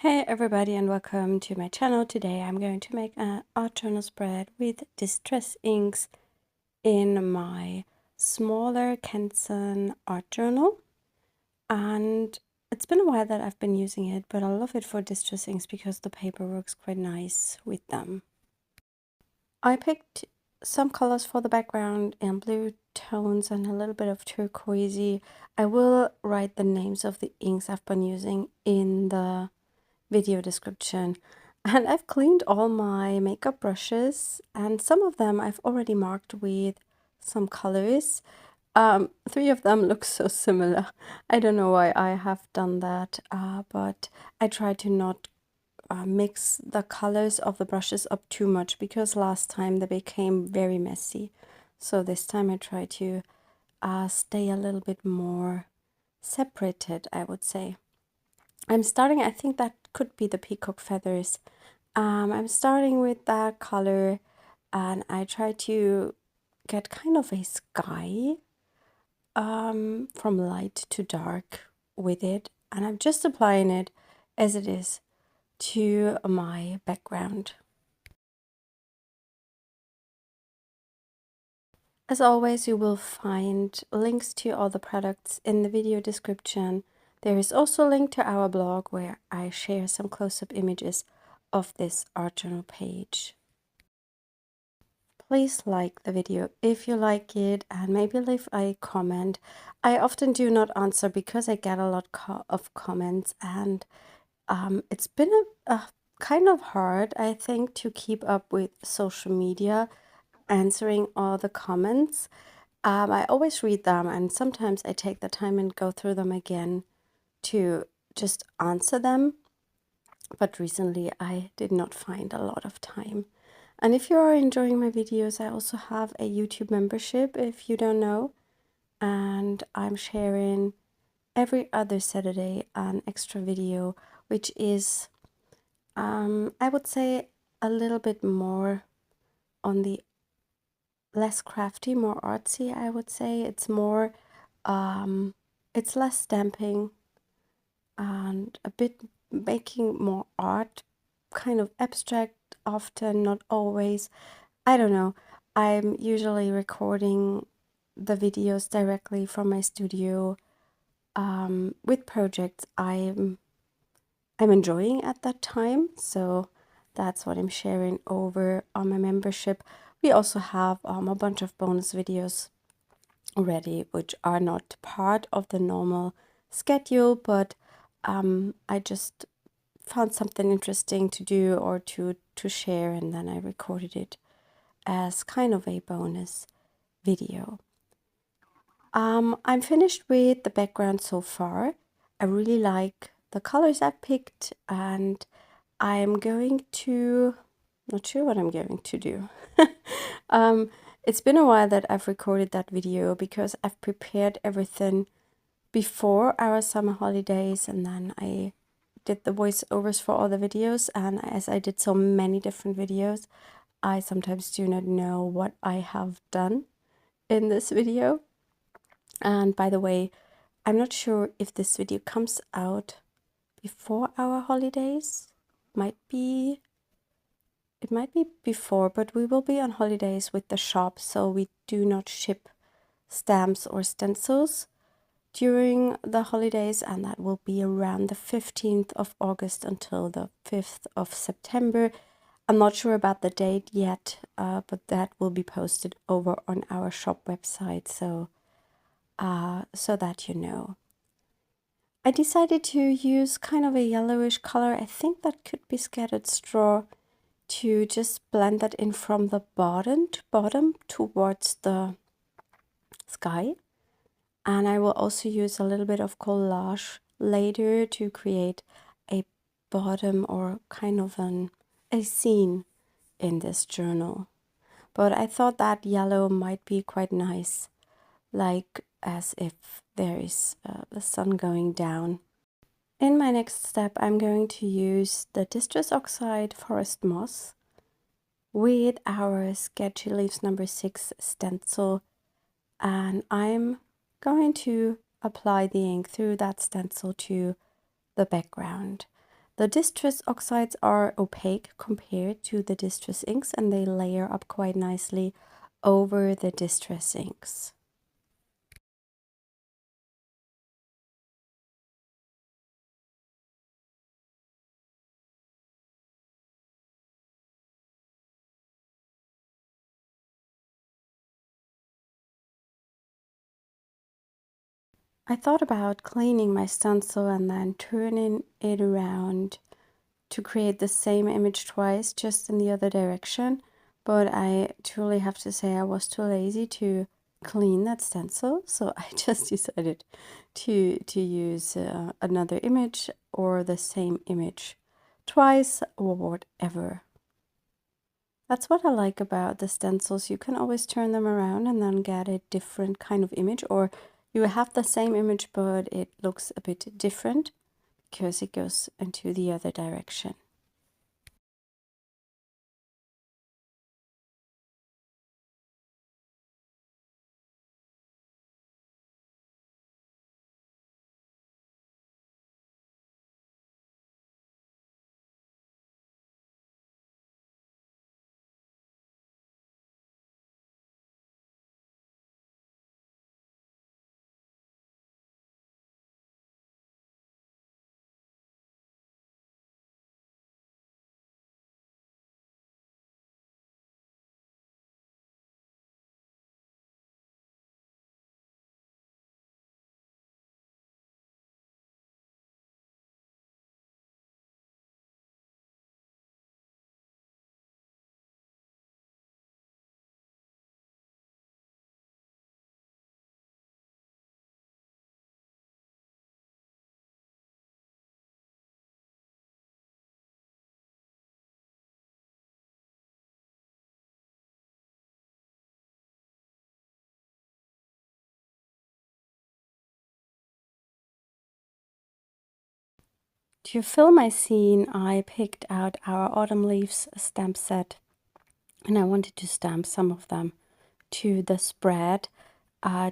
Hey everybody and welcome to my channel. Today I'm going to make an art journal spread with Distress Inks in my smaller Canson art journal. And it's been a while that I've been using it, but I love it for Distress Inks because the paper works quite nice with them. I picked some colors for the background in blue tones and a little bit of turquoisey. I will write the names of the inks I've been using in the video description. And I've cleaned all my makeup brushes, and some of them I've already marked with some colors. 3 of them look so similar. I don't know why I have done that, but I try to not mix the colors of the brushes up too much because last time they became very messy. So this time I try to stay a little bit more separated, I would say. I'm starting, I think that could be the peacock feathers. I'm starting with that color and I try to get kind of a sky from light to dark with it, and I'm just applying it as it is to my background. As always, you will find links to all the products in the video description. There is also a link to our blog where I share some close-up images of this art journal page. Please like the video if you like it and maybe leave a comment. I often do not answer because I get a lot of comments, and it's been a kind of hard, I think, to keep up with social media, answering all the comments. I always read them, and sometimes I take the time and go through them again to just answer them. But recently I did not find a lot of time. And if you are enjoying my videos, I also have a YouTube membership, if you don't know. And I'm sharing every other Saturday an extra video, which is, I would say, a little bit more on the less crafty, more artsy, I would say. It's more, it's less stamping and a bit making more art, kind of abstract, often, not always. I don't know. I'm usually recording the videos directly from my studio with projects I'm enjoying at that time. So that's what I'm sharing over on my membership. We also have a bunch of bonus videos already, which are not part of the normal schedule, but I just found something interesting to do or to share, and then I recorded it as kind of a bonus video. I'm finished with the background so far. I really like the colors I picked, and I'm going to, not sure what I'm going to do. It's been a while that I've recorded that video because I've prepared everything before our summer holidays, and then I did the voiceovers for all the videos, and as I did so many different videos, I sometimes do not know what I have done in this video. And by the way, I'm not sure if this video comes out before our holidays. It might be before, but we will be on holidays with the shop, so we do not ship stamps or stencils during the holidays, and that will be around the 15th of August until the 5th of September. I'm not sure about the date yet, but that will be posted over on our shop website, so that you know. I decided to use kind of a yellowish color. I think that could be scattered straw, to just blend that in from the bottom towards the sky. And I will also use a little bit of collage later to create a bottom or kind of a scene in this journal. But I thought that yellow might be quite nice, like as if there is the sun going down. In my next step, I'm going to use the Distress Oxide Forest Moss with our Sketchy Leaves number 6 stencil, and I'm going to apply the ink through that stencil to the background. The Distress Oxides are opaque compared to the Distress Inks, and they layer up quite nicely over the Distress Inks. I thought about cleaning my stencil and then turning it around to create the same image twice, just in the other direction, but I truly have to say I was too lazy to clean that stencil, so I just decided to use another image or the same image twice or whatever. That's what I like about the stencils. You can always turn them around and then get a different kind of image, or you have the same image but it looks a bit different because it goes into the other direction. To fill my scene, I picked out our autumn leaves stamp set, and I wanted to stamp some of them to the spread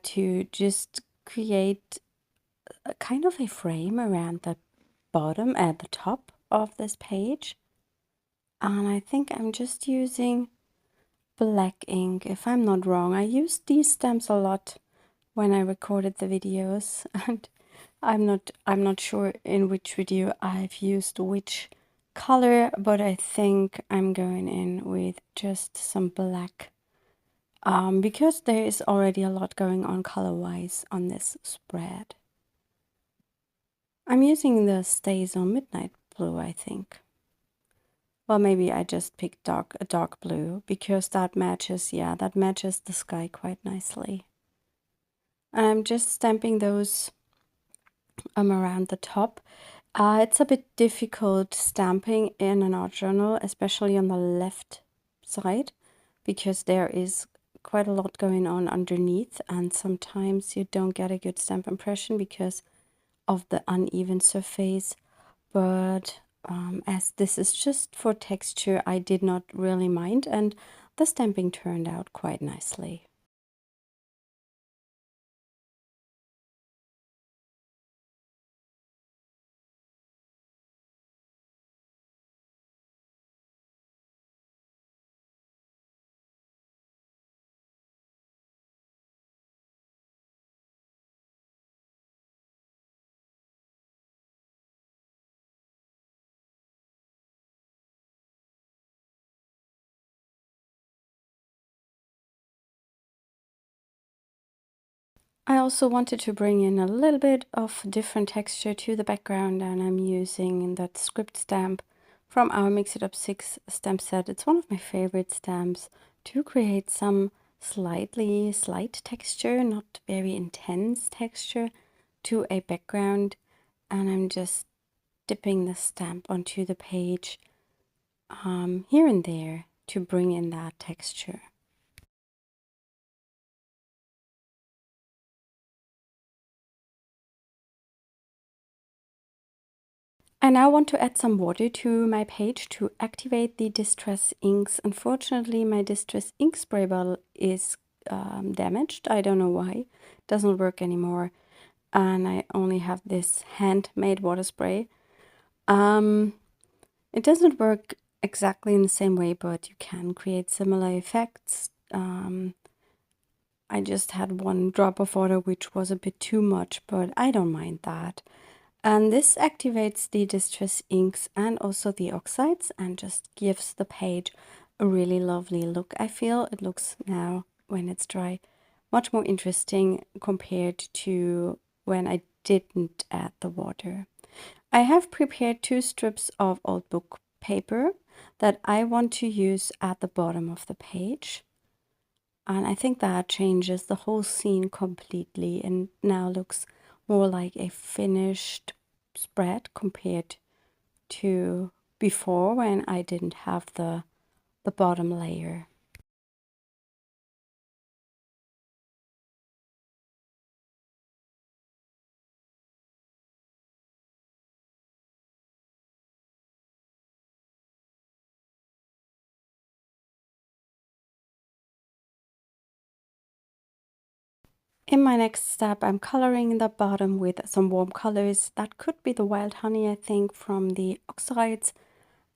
to just create a kind of a frame around the bottom at the top of this page. And I think I'm just using black ink, if I'm not wrong. I used these stamps a lot when I recorded the videos, and I'm not sure in which video I've used which color, but I think I'm going in with just some black because there is already a lot going on color-wise on this spread. I'm using the StazOn Midnight Blue, I think. Well, maybe I just picked a dark blue because that matches, yeah, that matches the sky quite nicely. And I'm just stamping those around the top. It's a bit difficult stamping in an art journal, especially on the left side, because there is quite a lot going on underneath, and sometimes you don't get a good stamp impression because of the uneven surface. But as this is just for texture, I did not really mind, and the stamping turned out quite nicely. I also wanted to bring in a little bit of different texture to the background, and I'm using that script stamp from our Mix It Up 6 stamp set. It's one of my favorite stamps to create some slight texture, not very intense texture, to a background. And I'm just dipping the stamp onto the page here and there to bring in that texture. I now want to add some water to my page to activate the Distress Inks. Unfortunately, my Distress Ink spray bottle is damaged. I don't know why. It doesn't work anymore. And I only have this handmade water spray. It doesn't work exactly in the same way, but you can create similar effects. I just had one drop of water, which was a bit too much, but I don't mind that. And this activates the Distress Inks and also the Oxides and just gives the page a really lovely look. I feel it looks now, when it's dry, much more interesting compared to when I didn't add the water. I have prepared 2 strips of old book paper that I want to use at the bottom of the page. And I think that changes the whole scene completely and now looks more like a finished spread compared to before when I didn't have the bottom layer. In my next step, I'm coloring the bottom with some warm colors. That could be the wild honey, I think, from the Oxides.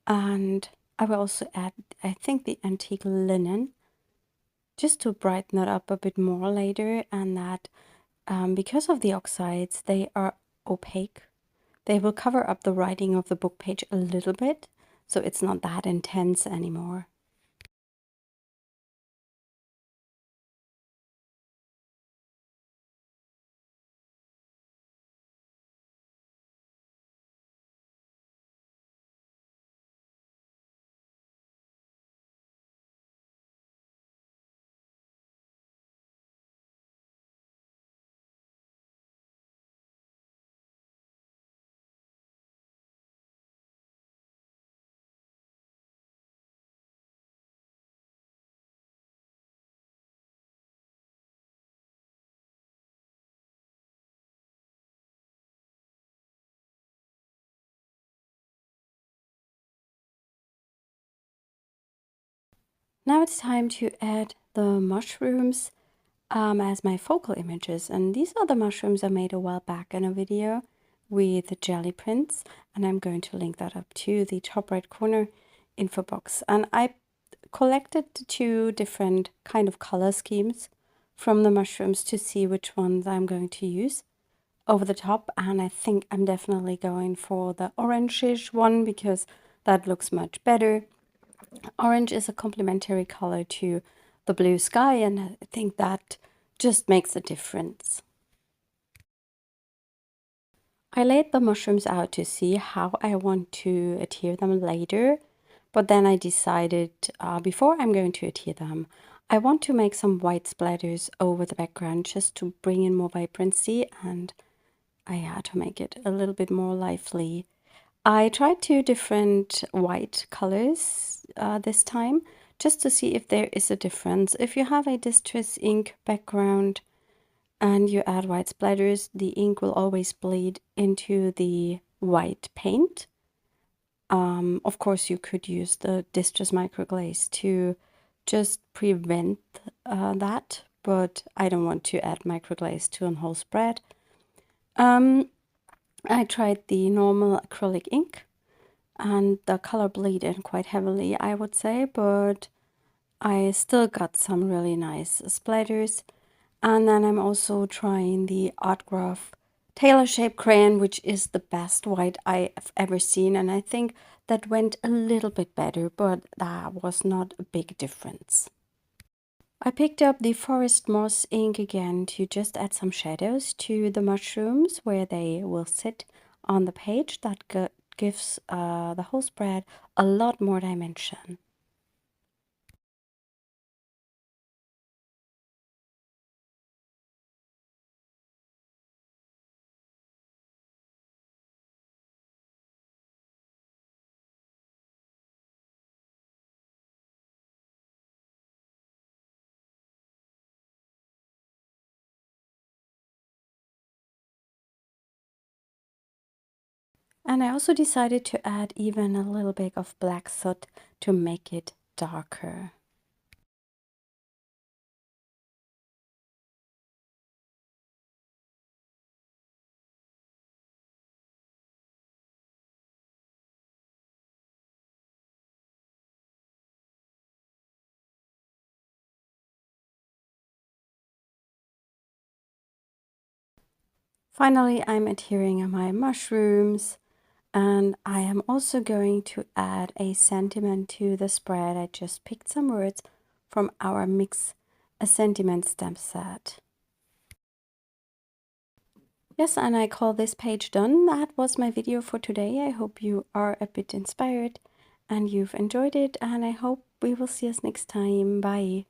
And I will also add, I think, the antique linen, just to brighten it up a bit more later. And that because of the Oxides, they are opaque. They will cover up the writing of the book page a little bit, so it's not that intense anymore. Now it's time to add the mushrooms as my focal images. And these are the mushrooms I made a while back in a video with the jelly prints. And I'm going to link that up to the top right corner info box. And I collected 2 different kind of color schemes from the mushrooms to see which ones I'm going to use over the top. And I think I'm definitely going for the orangish one because that looks much better. Orange is a complementary color to the blue sky, and I think that just makes a difference. I laid the mushrooms out to see how I want to adhere them later, but then I decided before I'm going to adhere them, I want to make some white splatters over the background just to bring in more vibrancy, and I had to make it a little bit more lively. I tried 2 different white colors this time, just to see if there is a difference. If you have a Distress ink background and you add white splatters, the ink will always bleed into the white paint. Of course, you could use the Distress microglaze to just prevent that, but I don't want to add microglaze to a whole spread. I tried the normal acrylic ink, and the color bleed in quite heavily, I would say, but I still got some really nice splatters. And then I'm also trying the Art Graph Tailor Shape Crayon, which is the best white I have ever seen, and I think that went a little bit better, but that was not a big difference. I picked up the Forest Moss ink again to just add some shadows to the mushrooms where they will sit on the page. That gives the whole spread a lot more dimension. And I also decided to add even a little bit of black soot to make it darker. Finally, I'm adhering on my mushrooms, and I am also going to add a sentiment to the spread. I just picked some words from our Mix a Sentiment stamp set. Yes, and I call this page done. That was my video for today. I hope you are a bit inspired and you've enjoyed it, and I hope we will see us next time. Bye.